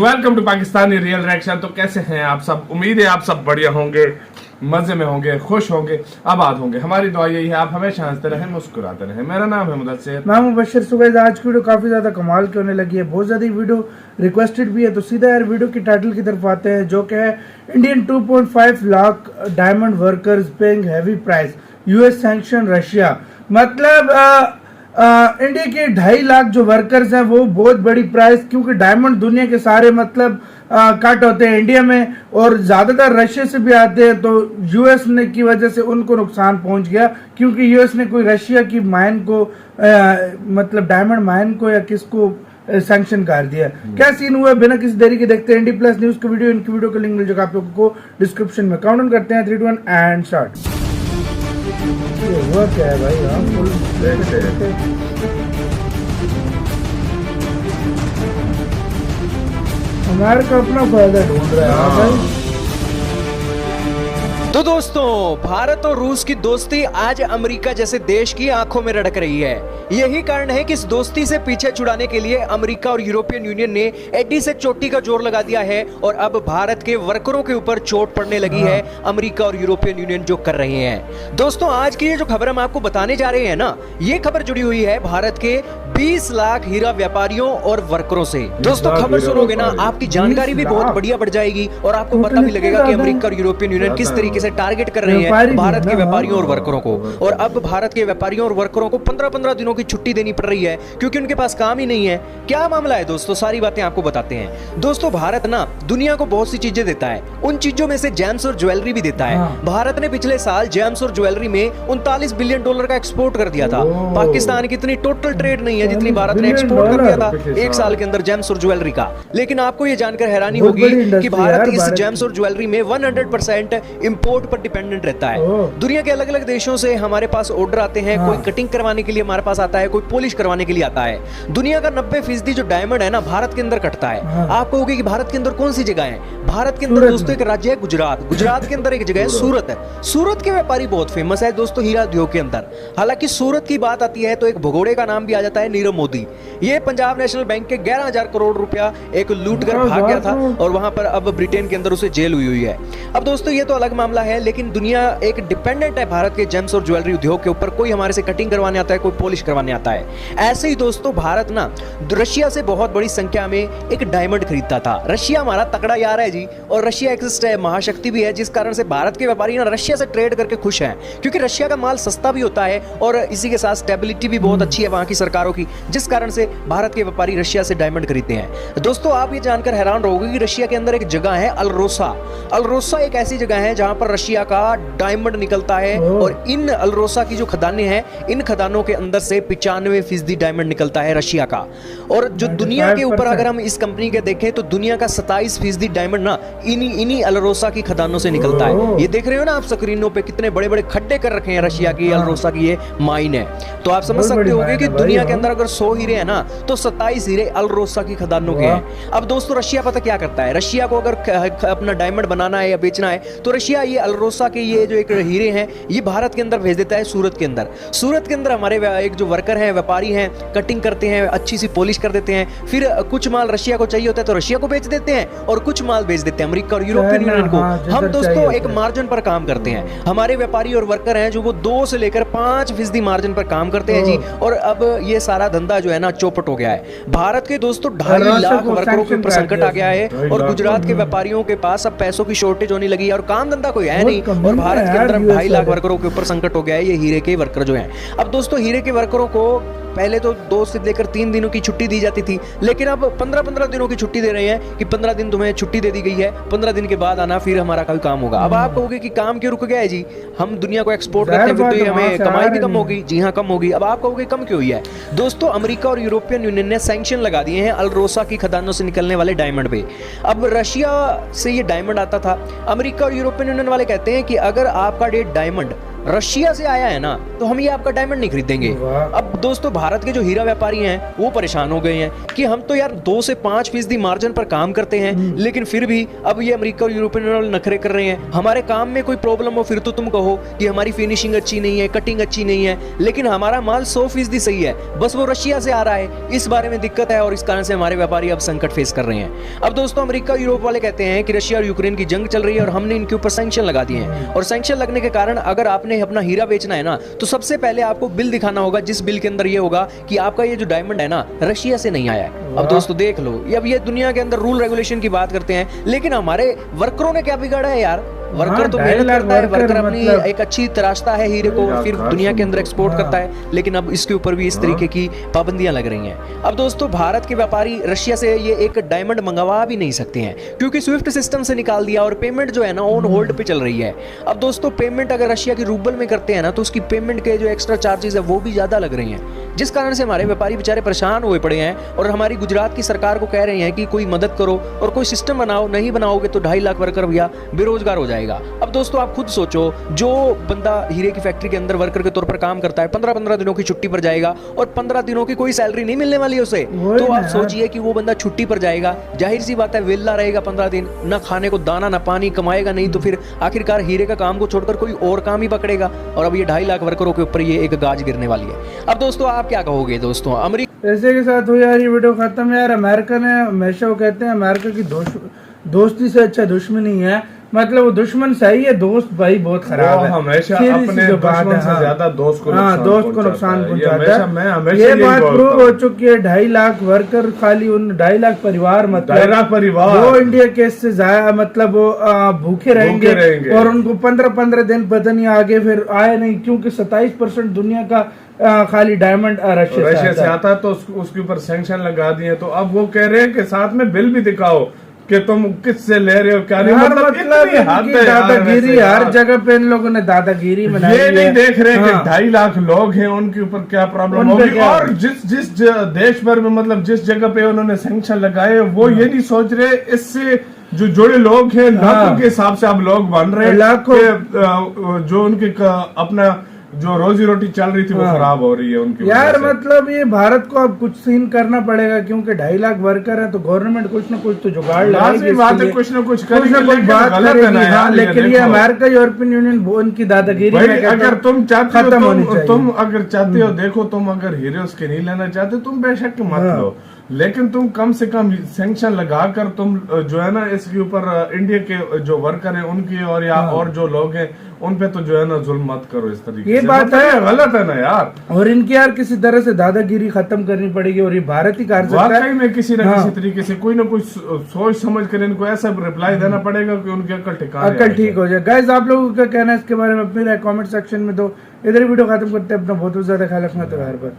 Welcome to Pakistani real reaction. तो कैसे हैं आप सब? उम्मीद है आप सब बढ़िया होंगे, मजे में होंगे, खुश होंगे, आबाद होंगे। हमारी दुआ यही है आप हमेशा हंसते रहें, मुस्कुराते रहें। मेरा नाम है मुदस्सिर, नाम मुबश्शिर। सुबह आज की वीडियो काफी ज्यादा कमाल की होने लगी है, बहुत ज्यादा वीडियो रिक्वेस्टेड भी है। तो सीधा यार वीडियो की टाइटल की तरफ आते हैं, जो कि है Indian 2.5 lakh diamond workers paying heavy price, US sanction Russia. मतलब इंडिया के 2.5 लाख जो वर्कर्स हैं वो बहुत बड़ी प्राइस, क्योंकि डायमंड दुनिया के सारे मतलब कट होते हैं इंडिया में और ज्यादातर रशिया से भी आते हैं। तो यूएस ने की वजह से उनको नुकसान पहुंच गया, क्योंकि यूएस ने कोई रशिया की माइन को मतलब डायमंड माइन को या किसको सैंक्शन कर दिया। क्या सीन हुआ बिना किसी देरी के देखते हैं ND+ न्यूज की वीडियो। इनकी वीडियो का लिंक मिल जाएगा आप लोगों को डिस्क्रिप्शन में। काउंट डाउन करते हैं 3, 2, 1 एंड स्टार्ट। ये हुआ क्या है भाई? हाँ फुल अमेरिका अपना फायदा ढूंढ रहा है। हाँ भाई। तो दोस्तों, भारत और रूस की दोस्ती आज अमेरिका जैसे देश की आंखों में रड़क रही है। यही कारण है कि इस दोस्ती से पीछे छुड़ाने के लिए अमेरिका और यूरोपियन यूनियन ने एडी से चोटी का जोर लगा दिया है और अब भारत के वर्करों के ऊपर चोट पड़ने लगी है अमेरिका और यूरोपियन यूनियन जो कर रहे हैं। दोस्तों, आज की ये जो खबर हम आपको बताने जा रहे हैं ना, ये खबर जुड़ी हुई है भारत के 20 लाख हीरा व्यापारियों और वर्करों से। दोस्तों, खबर सुनोगे ना, आपकी जानकारी भी बहुत बढ़िया बढ़ जाएगी और आपको पता भी लगेगा कि अमेरिका और यूरोपियन यूनियन किस तरीके से टारगेट कर रहे हैं भारत के व्यापारियों और वर्करों को। और अब भारत के व्यापारियों और वर्करों को 15-15 दिनों की छुट्टी देनी पड़ रही है, क्योंकि उनके पास काम ही नहीं है। क्या मामला है दोस्तों, सारी बातें आपको बताते हैं। दोस्तों, भारत ना दुनिया को बहुत सी चीजें देता है, उन चीजों में से जेम्स और ज्वेलरी भी देता है। भारत ने पिछले साल जेम्स और ज्वेलरी में $39 बिलियन का एक्सपोर्ट कर दिया था। पाकिस्तान की इतनी टोटल ट्रेड नहीं है जितनी भारत ने एक्सपोर्ट कर दिया था एक साल के अंदर जेम्स और ज्वेलरी का। लेकिन आपको ये जानकर हैरानी होगी कि भारत इस जेम्स और ज्वेलरी में 100% इंपोर्ट पर डिपेंडेंट रहता है। दुनिया के अलग अलग देशों से हमारे पास ऑर्डर आते हैं, कोई कटिंग करवाने के लिए हमारे पास आता है, कोई पॉलिश करवाने के लिए आता है। दुनिया का 90% जो डायमंड है ना, भारत के अंदर कटता है। आप कहोगे कि भारत के अंदर कौन सी जगह है? भारत के अंदर दोस्तों एक राज्य है गुजरात। गुजरात के अंदर एक जगह है सूरत है। सूरत के व्यापारी बहुत फेमस है दोस्तों हीरा उद्योग के अंदर। हालांकि सूरत की बात आती है तो एक भगोड़े का नाम भी आ जाता है, नीरव मोदी। ये पंजाब नेशनल बैंक के 11,000 करोड़ रुपया एक लूट कर भाग गया था और वहां पर अब ब्रिटेन के अंदर उसे जेल हुई है। अब दोस्तों, ये तो अलग मामला है, लेकिन दुनिया एक डिपेंडेंट है भारत के जेम्स और ज्वेलरी उद्योग के ऊपर। कोई हमारे से कटिंग करवाने आता है, कोई पॉलिश करवाने आता है। ऐसे ही दोस्तों, भारत ना रशिया से बहुत बड़ी संख्या में एक डायमंड खरीदता था। रशिया हमारा तगड़ा यार है जी, और रशिया एक्सिस्ट है, महाशक्ति भी है, जिस कारण से भारत के व्यापारी ना रशिया से ट्रेड करके खुश हैं, क्योंकि रशिया का माल सस्ता भी होता है और इसी के साथ स्टेबिलिटी भी बहुत अच्छी है वहां की सरकारों की, जिस कारण से भारत के व्यापारी रशिया से डायमंड खरीदते हैं। दोस्तों, आप ये जानकर हैरान रहोगे कि रशिया के अंदर एक जगह है अल्रोसा। अल्रोसा एक ऐसी जगह है जहां पर रशिया का डायमंड निकलता है और इन अल्रोसा की जो खदानें हैं, इन खदानों के अंदर से 95% डायमंड निकलता है रशिया का। और जो दुनिया के ऊपर अगर हम इस कंपनी के देखें तो दुनिया का 27% डायमंड ना इन्हीं अल्रोसा की खदानों से निकलता है। ये देख रहे हो ना आप स्क्रीनों पे, कितने बड़े बड़े खड्डे कर रखे हैं रशिया की अल्रोसा की ये माइन है। तो आप समझ सकते होंगे कि दुनिया के अंदर अगर 100 हीरे हैं ना, तो 27 हीरे अल्रोसा की खदानों के हैं। अब दोस्तों, रशिया पता क्या करता है? रशिया को अगर अपना डायमंड बनाना है या बेचना है तो रशिया ये अल्रोसा के ये जो एक हीरे हैं ये भारत के अंदर भेज देता है सूरत के अंदर। सूरत के अंदर हमारे एक जो वर्कर हैं, व्यापारी हैं, कटिंग करते हैं, अच्छी सी पॉलिश कर देते हैं। फिर कुछ माल रशिया को चाहिए होता है तो रशिया को बेच देते हैं और कुछ माल बेच देते हैं अमेरिका और यूरोपियन यूनियन को। हम दोस्तों एक मार्जिन पर काम करते हैं। हमारे व्यापारी और वर्कर हैं जो वो 2 से लेकर 5% मार्जिन पर काम करते हैं जी। और अब ये सारा धंधा जो है ना चौपट हो गया है। भारत के दोस्तों 2.5 लाख वर्करों के ऊपर संकट आ गया है और गुजरात के व्यापारियों के पास अब पैसों की शॉर्टेज होने लगी है और काम धंधा कोई है नहीं। और भारत के अंदर 2.5 लाख वर्करों के ऊपर संकट हो गया है ये हीरे के वर्कर जो हैं। अब दोस्तों, हीरे के वर्करों को पहले तो 2 से लेकर 3 दिनों की छुट्टी दी जाती थी, लेकिन अब 15-15 दिनों की छुट्टी दे रहे हैं कि 15 दिन तुम्हें छुट्टी दे दी गई है, 15 दिन के बाद आना, फिर हमारा कोई काम होगा। अब आप कहोगे कि काम क्यों रुक गया है जी? हम दुनिया को एक्सपोर्ट करते हैं, फिर तो ये हमें कमाई भी कम होगी। जी हाँ, कम होगी। अब आप कहोगे कम क्यों हुई है? दोस्तों, अमेरिका और यूरोपियन यूनियन ने सैंक्शन लगा दिए हैं अल्रोसा की खदानों से निकलने वाले डायमंड पे। अब रशिया से ये डायमंड आता था। अमेरिका और यूरोपियन यूनियन वाले कहते हैं कि अगर आपका डायमंड रशिया से आया है ना, तो हम ये आपका डायमंड नहीं खरीदेंगे। वाह। अब दोस्तों भारत के जो हीरा व्यापारी हैं वो परेशान हो गए हैं कि हम तो यार 2 से 5% मार्जिन पर काम करते हैं, लेकिन फिर भी अब ये अमेरिका और यूरोपियन वाले नखरे कर रहे हैं। हमारे काम में कोई प्रॉब्लम हो फिर तो तुम कहो कि हमारी फिनिशिंग अच्छी नहीं है, कटिंग अच्छी नहीं है, लेकिन हमारा माल 100% सही है, बस वो रशिया से आ रहा है, इस बारे में दिक्कत है और इस कारण से हमारे व्यापारी अब संकट फेस कर रहे हैं। अब दोस्तों अमेरिका और यूरोप वाले कहते हैं कि रशिया और यूक्रेन की जंग चल रही है और हमने इनके ऊपर सैंक्शन लगा दिए हैं, और सैंक्शन लगने के कारण अगर आपने अपना हीरा बेचना है ना, तो सबसे पहले आपको बिल दिखाना होगा, जिस बिल के अंदर ये होगा कि आपका ये जो डायमंड है ना रशिया से नहीं आया है। अब दोस्तों देख लो, अब ये दुनिया के अंदर रूल रेगुलेशन की बात करते हैं, लेकिन हमारे वर्करों ने क्या बिगाड़ा है यार? वर्कर तो मेहनत करता है, वर्कर अपनी एक अच्छी तराशता है हीरे को, फिर दुनिया के अंदर एक्सपोर्ट करता है, लेकिन अब इसके ऊपर भी इस तरीके की पाबंदियां लग रही हैं। अब दोस्तों भारत के व्यापारी रशिया से ये एक डायमंड मंगवा भी नहीं सकते हैं, क्योंकि स्विफ्ट सिस्टम से निकाल दिया और पेमेंट जो है ना ऑन होल्ड पे चल रही है। अब दोस्तों पेमेंट अगर रशिया की रूबल में करते हैं ना, तो उसकी पेमेंट के जो एक्स्ट्रा चार्जेस है वो भी ज्यादा लग रही हैं, जिस कारण से हमारे व्यापारी बेचारे परेशान हुए पड़े हैं और हमारी गुजरात की सरकार को कह रहे हैं कि कोई मदद करो और कोई सिस्टम बनाओ, नहीं बनाओगे तो 2.5 लाख वर्कर भैया बेरोजगार हो जाएगा। अब दोस्तों आप खुद सोचो, जो बंदा हीरे की फैक्ट्री के अंदर वर्कर के तौर पर काम करता है, 15-15 दिनों की छुट्टी पर जाएगा और 15 दिनों की कोई सैलरी नहीं मिलने वाली उसे, तो आप सोचिए कि वो बंदा छुट्टी पर जाएगा, जाहिर सी बात है वेला रहेगा 15 दिन, ना खाने को दाना ना पानी, कमाएगा नहीं, तो फिर आखिरकार हीरे का काम को छोड़कर कोई और काम ही पकड़ेगा, और अब ये 2.5 लाख वर्करों के ऊपर ये एक गाज गिरने वाली है। अब दोस्तों आप क्या कहोगे दोस्तों? अमेरिका ऐसे के साथ हो यार ये वीडियो खत्म। यार अमेरिका ने हमेशा वो कहते हैं अमेरिका की दोस्ती से अच्छा दुश्मनी है, मतलब वो दुश्मन सही है, दोस्त भाई बहुत खराब है। हमेशा सीधी अपने सी बात दुश्मन है, से ज्यादा दोस्त को नुकसान पहुंचाता है। ये ये बात प्रूव हो चुकी है। 2.5 लाख वर्कर, खाली उन 2.5 लाख परिवार, मतलब 2.5 लाख परिवार वो इंडिया के से ज्यादा, मतलब वो भूखे रहेंगे और उनको 15-15 दिन पता नहीं आगे फिर आए नहीं, क्योंकि 27% दुनिया का खाली डायमंड रशिया से आता है, तो उसके ऊपर सैंक्शन लगा दिए। तो अब वो कह रहे हैं कि साथ में बिल भी दिखाओ कि तुम किससे ले रहे हो, क्या नहीं, मतलब दादागिरी हर जगह पे इन लोगों ने दादागिरी बनाई है। ये नहीं देख रहे कि 2.5 लाख लोग हैं, उनके ऊपर क्या प्रॉब्लम होगी, और जिस देश भर में, मतलब जिस जगह पे उन्होंने सैंक्शन लगाए, वो ये नहीं सोच रहे इससे जो जुड़े लोग हैं लाखों के हिसाब से अब लोग बन रहे हैं, लाखों जो उनके अपना जो रोजी रोटी चल रही थी वो खराब हो रही है उनकी यार। मतलब ये भारत को अब कुछ सीन करना पड़ेगा, क्योंकि 2.5 लाख वर्कर है, तो गवर्नमेंट कुछ ना कुछ तो जुगाड़ लगाएगी, कुछ ना कुछ बात करेगी। लेकिन ये अमेरिका यूरोपियन यूनियन उनकी दादागिरी अगर तुम चाहते हो, तुम अगर चाहते हो, देखो तुम अगर हीरे उसके नहीं लेना चाहते, तुम बेशक मत लो, लेकिन तुम कम से कम सैंक्शन लगाकर तुम जो है ना इसके ऊपर इंडिया के जो वर्कर हैं उनकी और या और जो लोग हैं उन पे तो जो है ना जुल्म मत करो इस तरीके ये से। बात है, गलत है ना यार। और इनकी यार किसी तरह से दादागिरी खत्म करनी पड़ेगी, और ये भारत ही कर सकता है। वाकई में किसी न किसी तरीके से कोई ना कोई सोच समझ कर इनको ऐसा रिप्लाई देना पड़ेगा कि उनकी अकल ठिकाने ठीक हो जाए। गाइस आप लोगों का कहना है इसके बारे में अपनी राय कमेंट सेक्शन में दो। इधर वीडियो खत्म करते हैं। अपना बहुत ज्यादा ख्याल रखना, तो यार पर